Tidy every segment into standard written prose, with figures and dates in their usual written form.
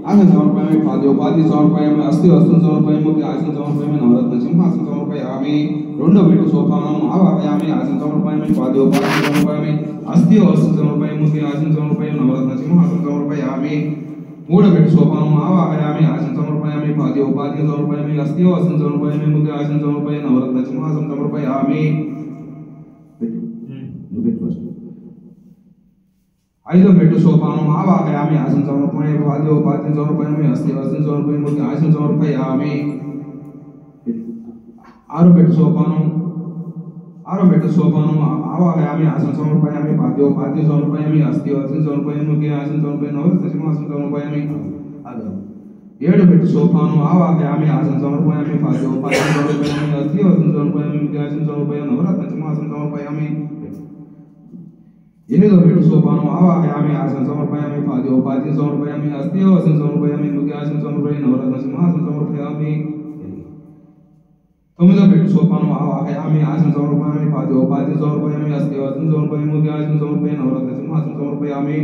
आसन समर्पयामि पाद्योपाधि समर्पयामि अस्ति वस्त्रं समर्पयामि मुखे आसन समर्पयामि नवरत्न सिंहासन समर्पयामि రెండో మెట్టు సోపానం ఆవాహయామి ఆసన సమర్పయామి పాద్యోపాధి సమర్పయామి అస్థి వస్త్రం సమర్పయామి ముఖే ఆసన సమర్పయామి నవరత్న సింహాసనం సమర్పయామి మూడో మెట్టు సోపానం ఆవాహయామి ఆసన సమర్పయామి పాద్యోపాధి సమర్పయామి అస్థి వస్త్రం సమర్పయామి ముఖే ఆసన సమర్పయామి నవరత్న సింహాసనం సమర్పయామి ఐదో మెట్టు సోపానం ఆవాహయామి ఆసన సమర్పయామి పాద్యోపాధి సమర్పయామి అస్థి వస్త్రం సమర్పయామి ముఖే ఆసన సమర్పయామి ఆరో మెట్టు సోపానం ఆవాహయామి ఆసన సమర్పయామి పాద్యోపాధి సమర్పయామి అస్థి వస్త్రం సమర్పయామి ముఖే ఆసన సమర్పయామి నవరత్న సింహాసనం సమర్పయామి ఏడో మెట్టు సోపానం ఆవాహయామి ఆసన సమర్పయామి పాద్యోపాధి సమర్పయామి అస్థి వస్త్రం సమర్పయామి ముఖే ఆసన సమర్పయామి నవరత్న సింహాసనం సమర్పయామి ఎనిమిదో మెట్టు సోపానం ఆవాహయామి ఆసన సమర్పయామి పాద్యోపాధి సమర్పయామి అస్థి వస్త్రం సమర్పయామి ముఖే ఆసన సమర్పయామి నవరత్న సింహాసనం సమర్పయామి తొమ్మిదో మెట్టు సోపానం ఆవాహయామి ఆసన సమర్పయామి పాద్యోపాధి సమర్పయామి అస్థి వస్త్రం సమర్పయామి ముఖే ఆసన సమర్పయామి నవరత్న సింహాసనం సమర్పయామి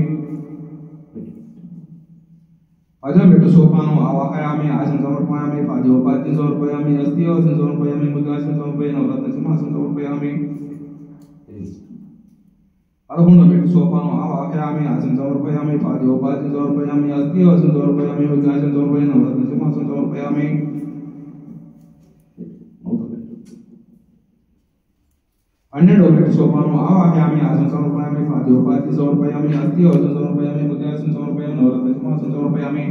పదో మెట్టు సోపానం ఆవాహయామి ఆసన సమర్పయామి పాద్యోపాధి సమర్పయామి అస్థి వస్త్రం సమర్పయామి ముఖే ఆసన సమర్పయామి నవరత్న సింహాసనం సమర్పయామి పదకొండో మెట్టు సోపానం ఆవాహయామి ఆసన సమర్పయామి పాద్యోపాధి సమర్పయామి అస్థి వస్త్రం సమర్పయామి ముఖే ఆసన సమర్పయామి నవరత్న సింహాసనం సమర్పయామి పన్నెండో మెట్టు సోపానం ఆవాహయామి ఆసన సమర్పయామి పాద్యోపాధి సమర్పయామి అస్థి వస్త్రం సమర్పయామి ముఖే ఆసన సమర్పయామి నవరత్న సింహాసనం సమర్పయామి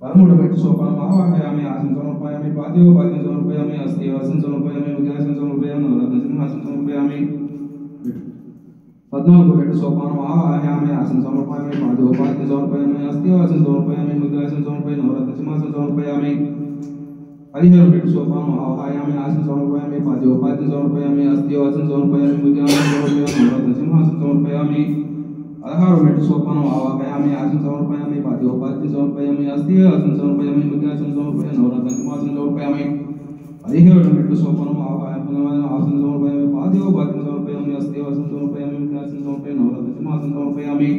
పదమూడో మెట్టు సోపానం ఆవాహయామి ఆసన సమర్పయామి పాద్యోపాధి సమర్పయామి అస్థి వస్త్రం సమర్పయామి ముఖే ఆసన సమర్పయామి నవరత్న సింహాసనం సమర్పయామి పద్నాలుగో మెట్టు సోపానం ఆవాహయామి ఆసన సమర్పయామి పాద్యోపాధి సమర్పయామి అస్థి వస్త్రం సమర్పయామి ముఖే ఆసన సమర్పయామి నవరత్న సింహాసనం సమర్పయామి పదిహేను మెట్టు సోపానం ఆవాహయామి ఆసన సమర్పయామి పాద్యోపాధి సమర్పయామి అస్థి వస్త్రం సమర్పయామి ముఖే ఆసన సమర్పయామి నవరత్న సింహాసనం సమర్పయామి పదహారు మెట్టు సోపానం ఆవాహయామి ఆసన సమర్పయామి పాద్యోపాధి సమర్పయామి అస్థి వస్త్రం సమర్పయామి ముఖే ఆసన సమర్పయామి నవరత్న సింహాసనం సమర్పయామి పదిహేడు మెట్టు సోపానం ఆవాహయామి ఆసన సమర్పయామి పాద్యోపాధి సమర్పయామి అస్థి వస్త్రం సమర్పయామి ముఖే ఆసన సమర్పయామి నవరత్న సింహాసనం సమర్పయామి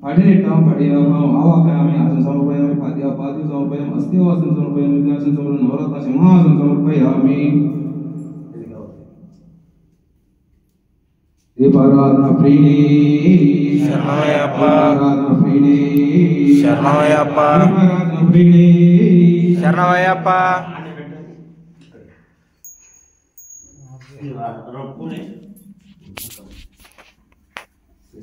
పడినిట్టం పడియాహం ఆవాహయామి ఆసన సమర్పయామి పాద్యోపాధి సమర్పయామి అస్థి వస్త్రం సమర్పయామి ముఖే ఆసన సమర్పయామి నవరత్న సింహాసనం సమర్పయామి దీపారాధన ప్రీణి శరణమయ్యప్ప ఆరాధన ప్రీణి శరణమయ్యప్ప దీపారాధన ప్రీణి శరణమయ్యప్ప రొప్పుని